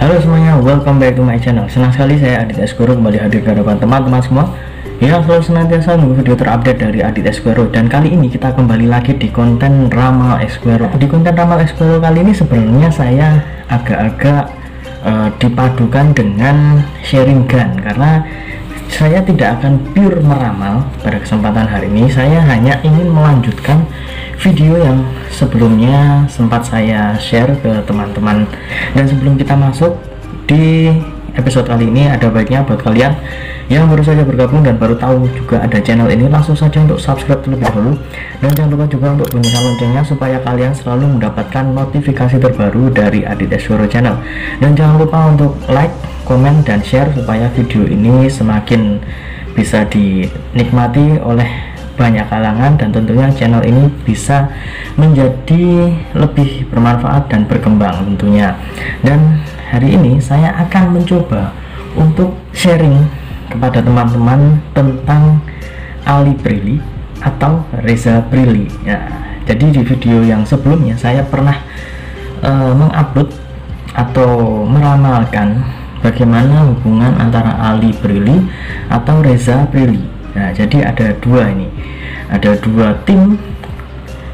Halo semuanya, welcome back to my channel. Senang sekali saya Adit Eskoro kembali hadir ke hadapan teman-teman semua yang selalu senantiasa menunggu video terupdate dari Adit Eskoro. Dan kali ini kita kembali lagi di konten Ramal Eskoro. Di konten Ramal Eskoro kali ini sebenarnya saya agak-agak dipadukan dengan sharing gun, karena saya tidak akan pure meramal. Pada kesempatan hari ini saya hanya ingin melanjutkan video yang sebelumnya sempat saya share ke teman-teman. Dan sebelum kita masuk di episode kali ini, ada baiknya buat kalian yang baru saja bergabung dan baru tahu juga ada channel ini, langsung saja untuk subscribe terlebih dahulu. Dan jangan lupa juga untuk bunyikan loncengnya supaya kalian selalu mendapatkan notifikasi terbaru dari Adit Eskoro channel. Dan jangan lupa untuk like, komen, dan share supaya video ini semakin bisa dinikmati oleh banyak kalangan, dan tentunya channel ini bisa menjadi lebih bermanfaat dan berkembang tentunya. Dan hari ini saya akan mencoba untuk sharing kepada teman-teman tentang Ali Prilly atau Reza Prilly ya. Jadi di video yang sebelumnya saya pernah mengupload atau meramalkan bagaimana hubungan antara Ali Prilly atau Reza Prilly. Nah, jadi ada dua tim.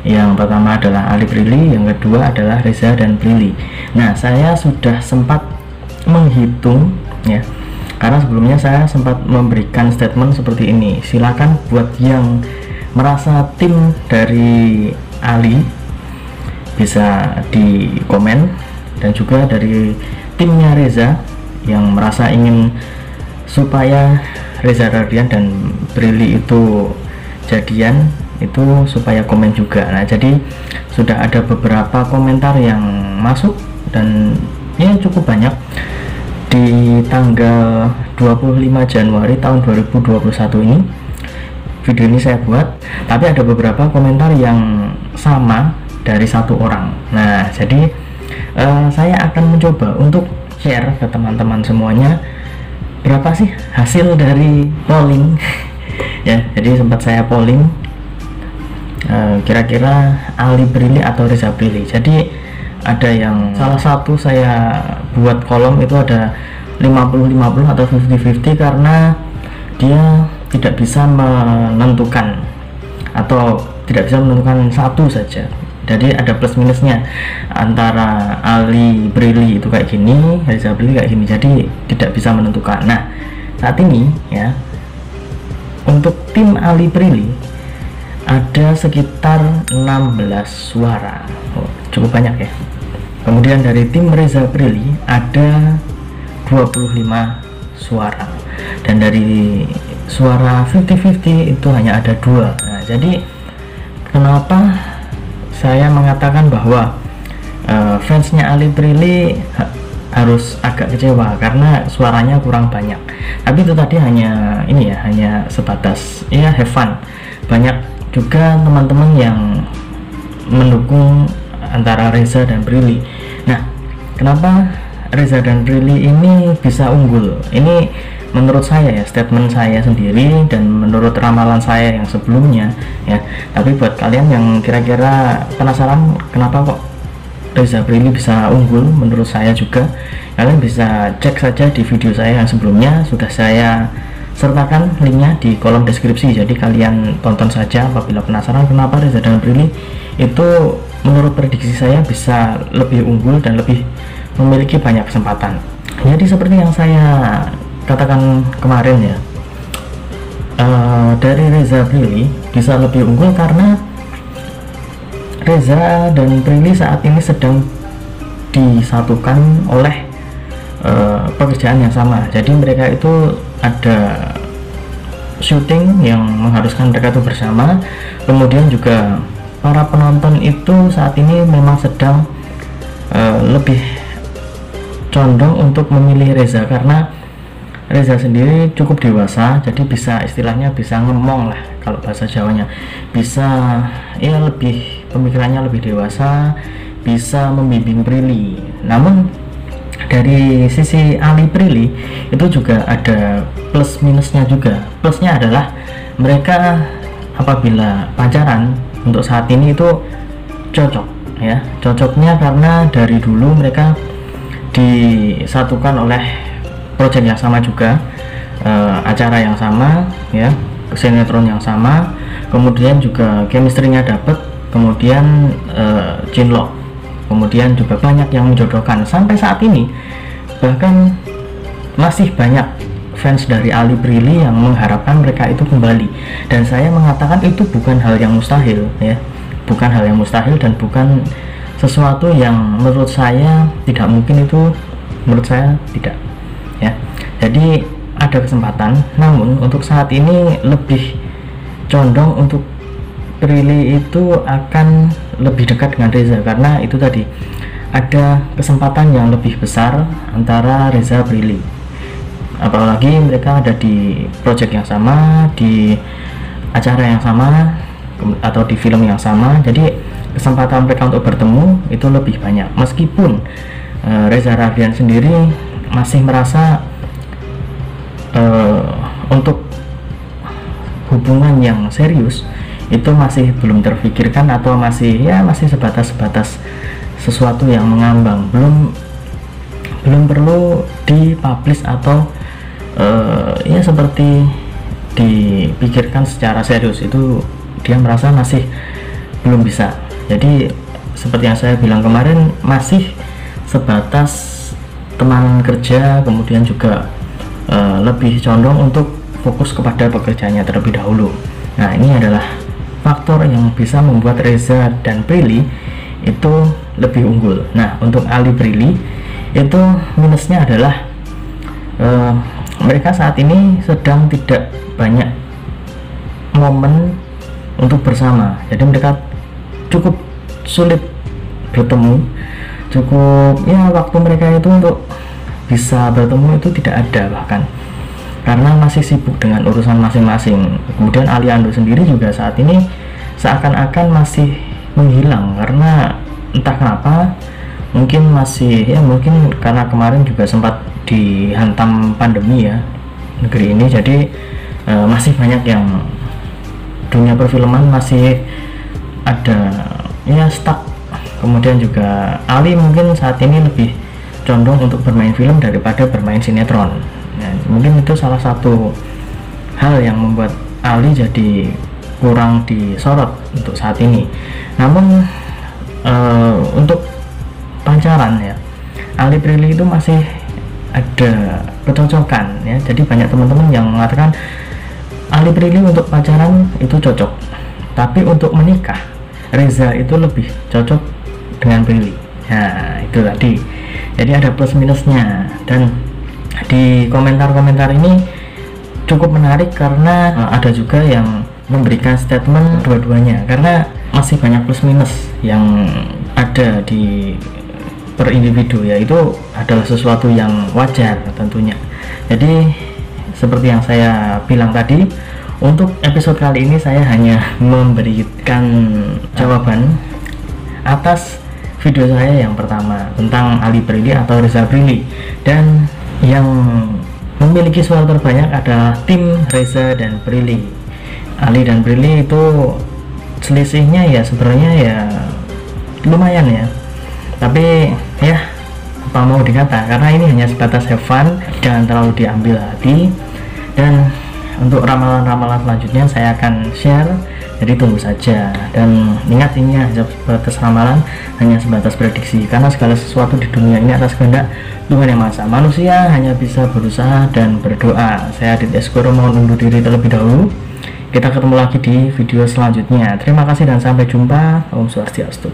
Yang pertama adalah Ali Prilly, yang kedua adalah Reza dan Prilly. Nah, saya sudah sempat menghitung ya, karena sebelumnya saya sempat memberikan statement seperti ini. Silakan buat yang merasa tim dari Ali bisa di komen, dan juga dari timnya Reza yang merasa ingin supaya Reza Radian dan Prilly itu jadian, itu supaya komen juga. Nah, jadi sudah ada beberapa komentar yang masuk dan ya cukup banyak. Di tanggal 25 Januari tahun 2021 ini video ini saya buat, tapi ada beberapa komentar yang sama dari satu orang. Nah, jadi saya akan mencoba untuk share ke teman-teman semuanya berapa sih hasil dari polling ya. Jadi sempat saya polling kira-kira Ali Prilly atau Reza Prilly. Jadi ada yang salah satu saya buat kolom itu ada 50-50 atau 50-50, karena dia tidak bisa menentukan atau tidak bisa menentukan satu saja. Jadi ada plus minusnya, antara Ali Prilly itu kayak gini, Reza Prilly kayak gini, jadi tidak bisa menentukan. Nah, saat ini ya, untuk tim Ali Prilly ada sekitar 16 suara. Cukup banyak ya. Kemudian dari tim Reza Prilly ada 25 suara, dan dari suara 50-50 itu hanya ada 2. Nah, jadi kenapa saya mengatakan bahwa fansnya Ali Prilly harus agak kecewa karena suaranya kurang banyak. Tapi itu tadi hanya ini ya, hanya sebatas ya have fun. Banyak juga teman-teman yang mendukung antara Reza dan Prilly. Nah, kenapa Reza dan Prilly ini bisa unggul? Ini menurut saya ya, statement saya sendiri dan menurut ramalan saya yang sebelumnya ya. Tapi buat kalian yang kira-kira penasaran kenapa kok Reza Prilly bisa unggul, menurut saya juga, kalian bisa cek saja di video saya yang sebelumnya. Sudah saya sertakan linknya di kolom deskripsi, jadi kalian tonton saja apabila penasaran kenapa Reza dan Prilly itu menurut prediksi saya bisa lebih unggul dan lebih memiliki banyak kesempatan. Jadi seperti yang saya katakan kemarin ya, dari Reza Prilly bisa lebih unggul karena Reza dan Prilly saat ini sedang disatukan oleh pekerjaan yang sama. Jadi mereka itu ada syuting yang mengharuskan mereka itu bersama. Kemudian juga para penonton itu saat ini memang sedang lebih condong untuk memilih Reza, karena Reza sendiri cukup dewasa, jadi bisa istilahnya bisa ngemong lah kalau bahasa Jawanya, bisa ya lebih pemikirannya lebih dewasa, bisa membimbing Prilly. Namun dari sisi Ali Prilly itu juga ada plus minusnya juga. Plusnya adalah mereka apabila pacaran untuk saat ini itu cocok ya. Cocoknya karena dari dulu mereka disatukan oleh project yang sama juga, acara yang sama ya, sinetron yang sama, kemudian juga chemistry-nya dapet, kemudian cinlok, kemudian juga banyak yang menjodohkan. Sampai saat ini bahkan masih banyak fans dari Ali Prilly yang mengharapkan mereka itu kembali, dan saya mengatakan itu bukan hal yang mustahil ya, bukan hal yang mustahil dan bukan sesuatu yang menurut saya tidak mungkin, itu menurut saya tidak ya. Jadi ada kesempatan, namun untuk saat ini lebih condong untuk Prilly itu akan lebih dekat dengan Reza, karena itu tadi ada kesempatan yang lebih besar antara Reza Prilly, apalagi mereka ada di project yang sama, di acara yang sama, atau di film yang sama. Jadi kesempatan mereka untuk bertemu itu lebih banyak, meskipun Reza Rahardian sendiri masih merasa untuk hubungan yang serius itu masih belum terfikirkan, atau masih sebatas sesuatu yang mengambang, belum perlu dipublish atau ya seperti dipikirkan secara serius. Itu dia merasa masih belum bisa. Jadi seperti yang saya bilang kemarin, masih sebatas teman kerja, kemudian juga lebih condong untuk fokus kepada pekerjaannya terlebih dahulu. Nah, ini adalah faktor yang bisa membuat Reza dan Prilly itu lebih unggul. Nah, untuk Ali Prilly itu minusnya adalah mereka saat ini sedang tidak banyak momen untuk bersama. Jadi mereka cukup sulit bertemu, cukup ya, waktu mereka itu untuk bisa bertemu itu tidak ada, bahkan karena masih sibuk dengan urusan masing-masing. Kemudian Aliando sendiri juga saat ini seakan-akan masih menghilang, karena entah kenapa, mungkin masih ya, mungkin karena kemarin juga sempat dihantam pandemi ya negeri ini. Jadi masih banyak yang dunia perfilman masih ada ya stuck. Kemudian juga Ali mungkin saat ini lebih condong untuk bermain film daripada bermain sinetron. Nah, mungkin itu salah satu hal yang membuat Ali jadi kurang disorot untuk saat ini. Namun untuk pacaran ya, Ali Prilly itu masih ada kecocokan ya. Jadi banyak teman-teman yang mengatakan Ali Prilly untuk pacaran itu cocok, tapi untuk menikah Reza itu lebih cocok dengan Prilly. Nah, itu tadi. Jadi ada plus minusnya, dan di komentar-komentar ini cukup menarik karena ada juga yang memberikan statement dua-duanya, karena masih banyak plus minus yang ada di per individu ya. Itu adalah sesuatu yang wajar tentunya. Jadi seperti yang saya bilang tadi, untuk episode kali ini saya hanya memberikan jawaban atas video saya yang pertama tentang Ali Prilly atau Reza Prilly, dan yang memiliki suara terbanyak adalah tim Reza dan Prilly. Ali dan Prilly itu selisihnya ya sebenarnya ya lumayan ya, tapi ya apa mau dikata, karena ini hanya sebatas have fun, jangan terlalu diambil hati. Dan untuk ramalan-ramalan selanjutnya saya akan share, jadi tunggu saja. Dan ingat, ini hanya sebatas ramalan, hanya sebatas prediksi, karena segala sesuatu di dunia ini atas kehendak Tuhan Yang Maha Esa. Manusia hanya bisa berusaha dan berdoa. Saya Adit Eskoro mohon undur diri terlebih dahulu. Kita ketemu lagi di video selanjutnya. Terima kasih dan sampai jumpa. Om Swastiastu.